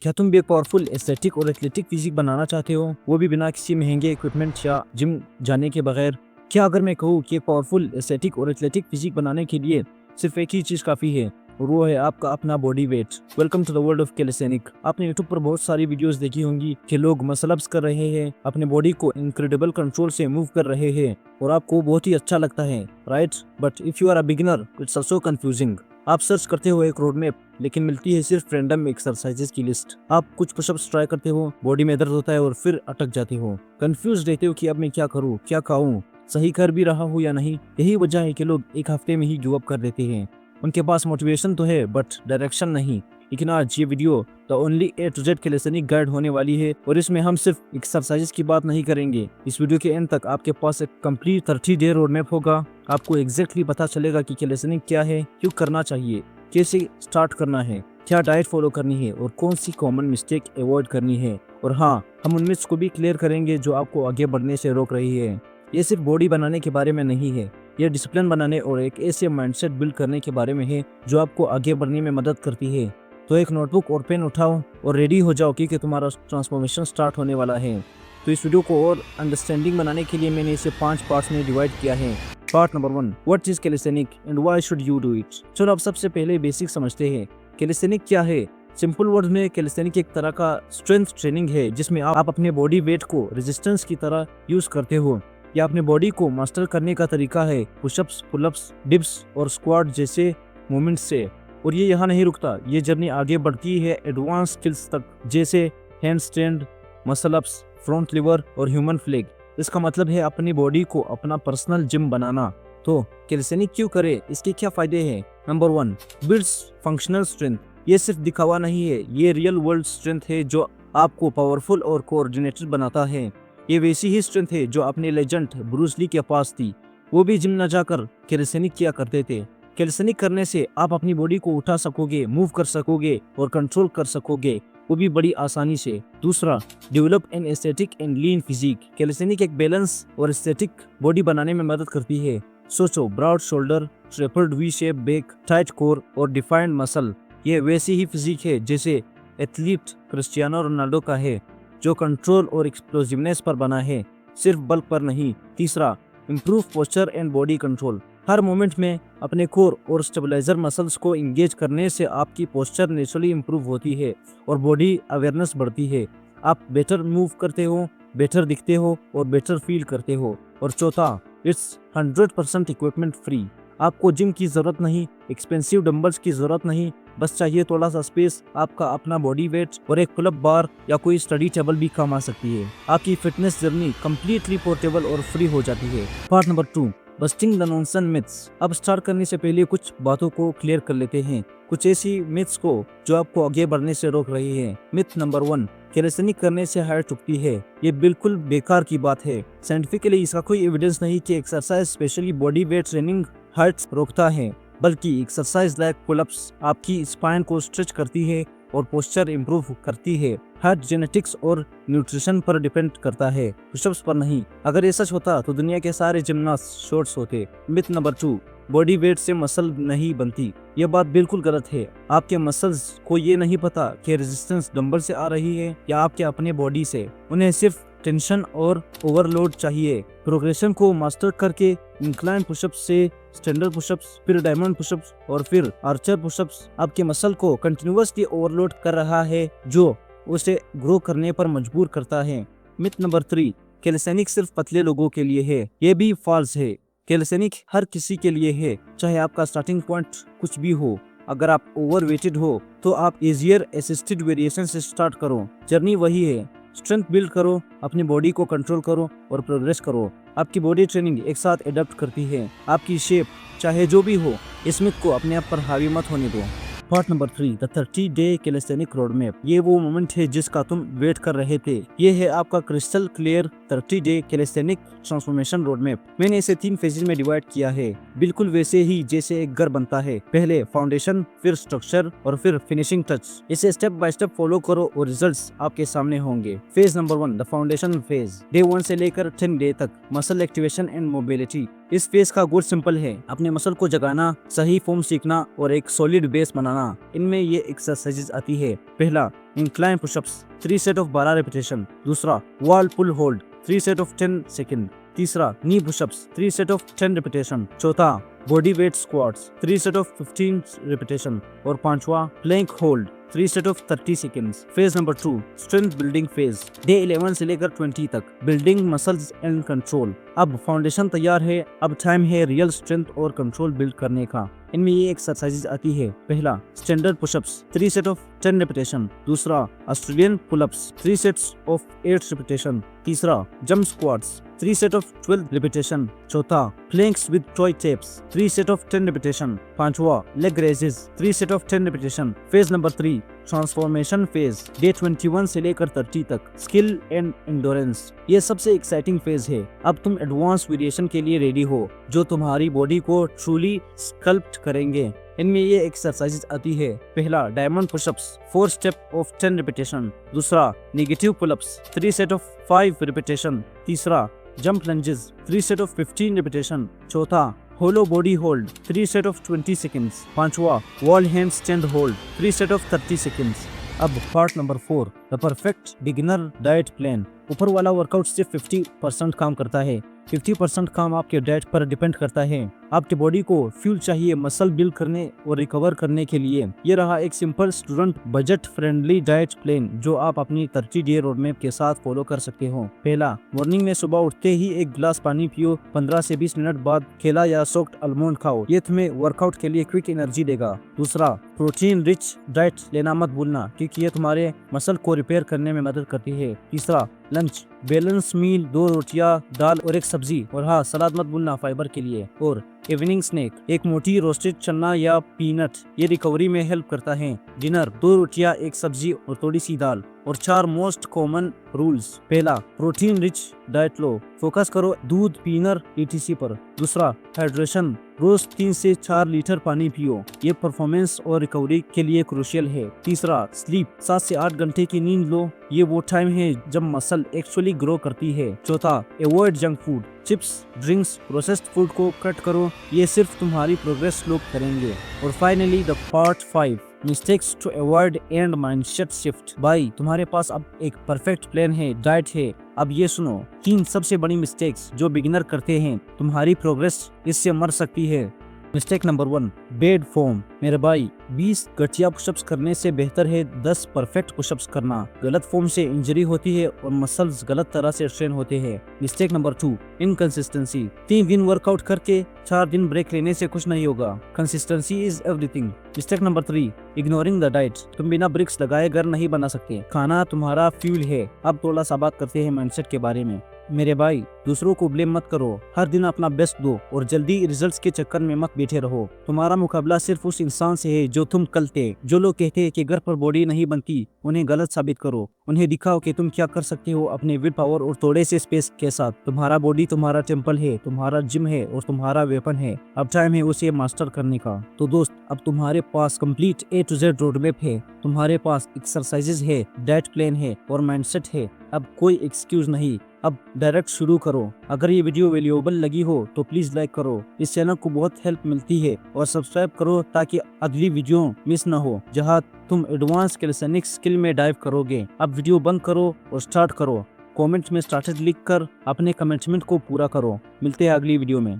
क्या तुम भी एक पावरफुल एस्थेटिक और एथलेटिक फिजिक बनाना चाहते हो, वो भी बिना किसी महंगे इक्विपमेंट या जिम जाने के बगैर? क्या अगर मैं कहूँ कि एक पावरफुल एस्थेटिक और एथलेटिक फिजिक बनाने के लिए सिर्फ एक ही चीज काफी है और वो है आपका अपना body weight? Welcome to the world of calisthenic. आपने यूट्यूब पर बहुत सारी वीडियोस देखी होंगी कि लोग मसल अप्स कर रहे हैं, अपने बॉडी को इनक्रेडिबल कंट्रोल से मूव कर रहे हैं और आपको बहुत ही अच्छा लगता है, right? But if you are a beginner, it's also confusing. आप सर्च करते हो एक रोड मैप, लेकिन मिलती है सिर्फ रैंडम एक्सरसाइजेस की लिस्ट। आप कुछ पुशअप्स ट्राई करते हो, बॉडी में दर्द होता है और फिर अटक जाते हो। कंफ्यूज रहते हो कि अब मैं क्या करूँ, क्या खाऊं, सही कर भी रहा हूँ या नहीं। यही वजह है कि लोग एक हफ्ते में ही गिव अप कर देते हैं। उनके पास मोटिवेशन तो है बट डायरेक्शन नहीं। लेकिन आज ये video the only A to Z calisthenic guide होने वाली है और इसमें हम सिर्फ एक्सरसाइजेस की बात नहीं करेंगे। इस वीडियो के एंड तक आपके पास एक कंप्लीट 30 डे रोड मैप होगा। आपको एग्जैक्टली पता चलेगा कि कैलिस्थेनिक क्या है, क्यों करना चाहिए, कैसे स्टार्ट करना है, क्या डाइट फॉलो करनी है और कौन सी कॉमन मिस्टेक अवॉइड करनी है। और हाँ, हम उन मिथ्स को भी क्लियर करेंगे जो आपको आगे बढ़ने से रोक रही है। ये सिर्फ बॉडी बनाने के बारे में नहीं है, ये डिसिप्लिन बनाने और एक ऐसे माइंडसेट बिल्ड करने के बारे में है जो आपको आगे बढ़ने में मदद करती है। तो एक नोटबुक और पेन उठाओ और रेडी हो जाओ क्योंकि तुम्हारा ट्रांसफॉर्मेशन स्टार्ट होने वाला है। तो इस वीडियो को और अंडरस्टैंडिंग बनाने के लिए मैंने इसे 5 पार्ट्स में डिवाइड किया है। Part number 1, what is calisthenic and why should you do it. चलो अब सबसे पहले बेसिक समझते हैं। कैलिस्थेनिक क्या है? सिंपल वर्ड्स में कैलिस्थेनिक एक तरह का स्ट्रेंथ ट्रेनिंग है जिसमें आप अपने बॉडी वेट को रेजिस्टेंस की तरह यूज करते हो। यह अपने बॉडी को मास्टर करने का तरीका है, पुशअप्स, पुलअप्स, डिप्स और स्क्वाट जैसे मूवमेंट्स से। और ये यहाँ नहीं रुकता, ये जर्नी आगे बढ़ती है एडवांस स्किल्स तक, जैसे hand stand, muscle ups, front liver और ह्यूमन फ्लैग। इसका मतलब है अपनी बॉडी को अपना पर्सनल जिम बनाना। तो कैलिस्थेनिक क्यों करे, इसके क्या फायदे हैं? Number 1, builds functional strength. ये सिर्फ दिखावा नहीं है, ये रियल वर्ल्ड स्ट्रेंथ है जो आपको पावरफुल और कोऑर्डिनेटेड बनाता है। ये वैसी ही स्ट्रेंथ है जो अपने लेजेंड ब्रूस ली के पास थी। वो भी जिम न जाकर कैलिस्थेनिक किया करते थे। कैलिस्थेनिक करने से आप अपनी बॉडी को उठा सकोगे, मूव कर सकोगे और कंट्रोल कर सकोगे, वो भी बड़ी आसानी से। दूसरा, develop an aesthetic and lean physique. Calisthenic एक बैलेंस और एस्थेटिक बॉडी बनाने में मदद करती है। सोचो, broad shoulder, tapered V shape back, tight core और डिफाइंड मसल। ये वैसी ही फिजिक है जैसे एथलीट क्रिस्टियानो रोनाल्डो का है, जो कंट्रोल और एक्सप्लोसिवनेस पर बना है, सिर्फ बल्क पर नहीं। तीसरा, improve posture and body control. Her moment में अपने कोर और स्टेबलाइजर मसल्स को इंगेज करने से आपकी पोस्चर नेचुरली इम्प्रूव होती है और बॉडी अवेयरनेस बढ़ती है। आप बेटर मूव करते हो, बेटर दिखते हो और बेटर फील करते हो। और चौथा, इट्स 100% इक्विपमेंट फ्री। आपको जिम की जरूरत नहीं, एक्सपेंसिव डंबल्स की जरूरत नहीं, बस चाहिए थोड़ा सा स्पेस। आपका अपना बॉडी वेट और एक पुलअप बार या कोई स्टडी टेबल भी काम आ सकती है। आपकी फिटनेस जर्नी कंप्लीटली पोर्टेबल और फ्री हो जाती है। Part number 2, busting the nonsense myths. अब स्टार्ट करने से पहले कुछ बातों को क्लियर कर लेते हैं, कुछ ऐसी मिथ्स को जो आपको आगे बढ़ने से रोक रही है। मिथ नंबर 1, कैलिस्थेनिक करने से हाइट रुकती है। ये बिल्कुल बेकार की बात है। साइंटिफिकली इसका कोई एविडेंस नहीं कि exercise, specially body weight training, height रोकता है, बल्कि एक्सरसाइज लाइक पुलअप्स आपकी स्पाइन को स्ट्रेच करती है और पोस्चर इंप्रूव करती है। हाइट जेनेटिक्स और न्यूट्रिशन पर डिपेंड करता है, पुशअप्स पर नहीं। अगर ये सच होता तो दुनिया के सारे जिमनास्ट शॉर्ट्स होते। मिथ नंबर 2, बॉडी वेट से मसल नहीं बनती। यह बात बिल्कुल गलत है। आपके मसल्स को ये नहीं पता कि रेजिस्टेंस डंबल से आ रही है या आपके अपने बॉडी से। उन्हें सिर्फ टेंशन और ओवरलोड चाहिए। प्रोग्रेशन को मास्टर करके इंक्लाइन पुशअप्स से स्टैंडर्ड पुशअप्स, फिर डायमंड पुशअप्स और फिर आर्चर पुशअप्स आपके मसल को कंटिन्यूअसली ओवरलोड कर रहा है, जो उसे ग्रो करने पर मजबूर करता है। मिथ नंबर 3, कैलिस्थेनिक सिर्फ पतले लोगों के लिए है। ये भी फॉल्स है। कैलिस्थेनिक हर किसी के लिए है, चाहे आपका स्टार्टिंग पॉइंट कुछ भी हो। अगर आप ओवरवेटेड हो तो आप इजियर असिस्टेड वेरिएशन से स्टार्ट करो। जर्नी वही है, स्ट्रेंथ बिल्ड करो, अपनी बॉडी को कंट्रोल करो और प्रोग्रेस करो। आपकी बॉडी ट्रेनिंग एक साथ अडॉप्ट करती है आपकी शेप, चाहे जो भी हो। इस मिथ को अपने आप पर हावी मत होने दो। Part number 3, the 30 day calisthenic road map. ये वो मोमेंट है जिसका तुम वेट कर रहे थे। ये है आपका crystal clear 30 day calisthenic transformation road map. मैंने इसे 3 फेजेस में डिवाइड किया है, बिल्कुल वैसे ही जैसे एक घर बनता है। पहले फाउंडेशन, फिर स्ट्रक्चर और फिर फिनिशिंग टच। इसे स्टेप बाय स्टेप फॉलो करो और रिजल्ट्स आपके सामने होंगे। Phase number 1, the foundation phase. Day 1 से लेकर 10 डे तक, मसल एक्टिवेशन एंड मोबिलिटी। इस फेज का गोल सिंपल है, अपने मसल को जगाना, सही फॉर्म सीखना और एक सॉलिड बेस बनाना। इनमें ये एक्सरसाइजेज आती है। पहला, incline pushups 3 set of 12 repetition. दूसरा, wall pull hold 3 set of 10 second. तीसरा, knee pushups 3 set of 10 repetition. चौथा, body weight squats 3 set of 15 repetition. और पांचवा, plank hold 3 set of 30 seconds. Phase number 2, strength building phase, day 11 से लेकर 20 तक, building muscles and control. अब foundation तैयार है, अब टाइम है रियल स्ट्रेंथ और कंट्रोल बिल्ड करने का। इनमें ये एक्सरसाइजेज आती है। पहला, standard pushups 3 set of 10 repetition. दूसरा, Australian pullups 3 sets of 8 repetition. तीसरा, jump squats 3 set of 12 repetition. चौथा, planks with toe taps 3 set of 10 repetition. पांचवा, leg raises 3 set of 10 repetition. Phase number 3, transformation phase, day 21 से लेकर 30 तक, skill and endurance. ये सबसे exciting phase है। अब तुम एडवांस वेरिएशन के लिए रेडी हो, जो तुम्हारी बॉडी को ट्रूली स्कल्प्ट करेंगे। इनमें ये एक्सरसाइजेज आती है। पहला, diamond pushups 4 step of 10 repetition. दूसरा, negative pullups 3 set of 5 repetition. तीसरा, jump lunges 3 set of 15 repetition. चौथा, hollow body hold 3 set of 20 seconds. पांचवा, wall hand stand hold 3 set of 30 seconds. अब part number 4, the perfect beginner diet plan. ऊपर वाला workout सिर्फ 50% काम करता है, 50% काम आपके डाइट पर डिपेंड करता है। आपके बॉडी को फ्यूल चाहिए मसल बिल्ड करने और रिकवर करने के लिए। ये रहा एक simple student budget friendly diet plan जो आप अपनी 30 डे रोड मैप के साथ फॉलो कर सकते हो। पहला, मॉर्निंग में सुबह उठते ही 1 गिलास पानी पियो, 15 से 20 मिनट बाद केला या सोक्ड आलमंड खाओ, ये तुम्हें वर्कआउट के लिए क्विक एनर्जी देगा। दूसरा, प्रोटीन रिच डाइट लेना मत भूलना, क्योंकि ये तुम्हारे मसल को रिपेयर करने में मदद करती है। तीसरा, लंच बैलेंस मील, 2 रोटियां, दाल और 1 सब्जी, और हाँ, सलाद मत भूलना फाइबर के लिए। और इवनिंग स्नैक, एक मोटी रोस्टेड चना या पीनट, ये रिकवरी में हेल्प करता है। डिनर, 2 रोटियां, 1 सब्जी और थोड़ी सी दाल। और 4 मोस्ट कॉमन रूल्स। पहला, प्रोटीन रिच डाइट लो, फोकस करो दूध, पीनट etc पर। दूसरा, हाइड्रेशन, रोज 3 से 4 लीटर पानी पियो, ये परफॉर्मेंस और रिकवरी के लिए क्रूशियल है। तीसरा, स्लीप, 7 से 8 घंटे की नींद लो, ये वो टाइम है जब मसल एक्चुअली ग्रो करती है। चौथा, avoid junk food, chips, drinks, processed food को कट करो, ये सिर्फ तुम्हारी प्रोग्रेस स्लो करेंगे। और finally the part 5, mistakes to avoid and mindset shift. भाई, तुम्हारे पास अब एक परफेक्ट प्लान है, डाइट है, अब ये सुनो 3 सबसे बड़ी मिस्टेक्स जो बिगिनर करते हैं, तुम्हारी प्रोग्रेस इससे मर सकती है। Mistake number 1, bed form. मेरे भाई, 20 घटिया पुशअप्स करने से बेहतर है 10 परफेक्ट पुशअप्स करना। गलत फॉर्म से इंजरी होती है और मसल्स गलत तरह से स्ट्रेन होते हैं। Mistake number 2, inconsistency. 3 दिन वर्कआउट करके 4 दिन ब्रेक लेने से कुछ नहीं होगा। Consistency is everything. Mistake number 3, ignoring the diet. तुम बिना ब्रिक्स लगाए घर नहीं बना सकते, खाना तुम्हारा फ्यूल है। अब थोड़ा सा बात करते हैं माइंडसेट के बारे में। मेरे भाई, दूसरों को ब्लेम मत करो, हर दिन अपना बेस्ट दो और जल्दी रिजल्ट्स के चक्कर में मत बैठे रहो। तुम्हारा मुकाबला सिर्फ उस इंसान से है जो तुम कल थे। जो लोग कहते हैं कि घर पर बॉडी नहीं बनती, उन्हें गलत साबित करो। उन्हें दिखाओ कि तुम क्या कर सकते हो अपने विल पावर और थोड़े से स्पेस के साथ। तुम्हारा बॉडी तुम्हारा टेम्पल है, तुम्हारा जिम है और तुम्हारा वेपन है। अब टाइम है उसे मास्टर करने का। तो दोस्त, अब तुम्हारे पास complete A to Z road map है, तुम्हारे पास एक्सरसाइजेज है, डाइट प्लान है और माइंडसेट है। अब कोई एक्सक्यूज नहीं, अब डायरेक्ट शुरू करो। अगर ये वीडियो वैल्यूएबल लगी हो तो प्लीज लाइक करो, इस चैनल को बहुत हेल्प मिलती है। और सब्सक्राइब करो ताकि अगली वीडियो मिस ना हो, जहां तुम एडवांस कैलिस्थेनिक्स स्किल में डाइव करोगे। अब वीडियो बंद करो और स्टार्ट करो। कमेंट में स्टार्टेड लिख कर अपने कमिटमेंट को पूरा करो। मिलते हैं अगली वीडियो में।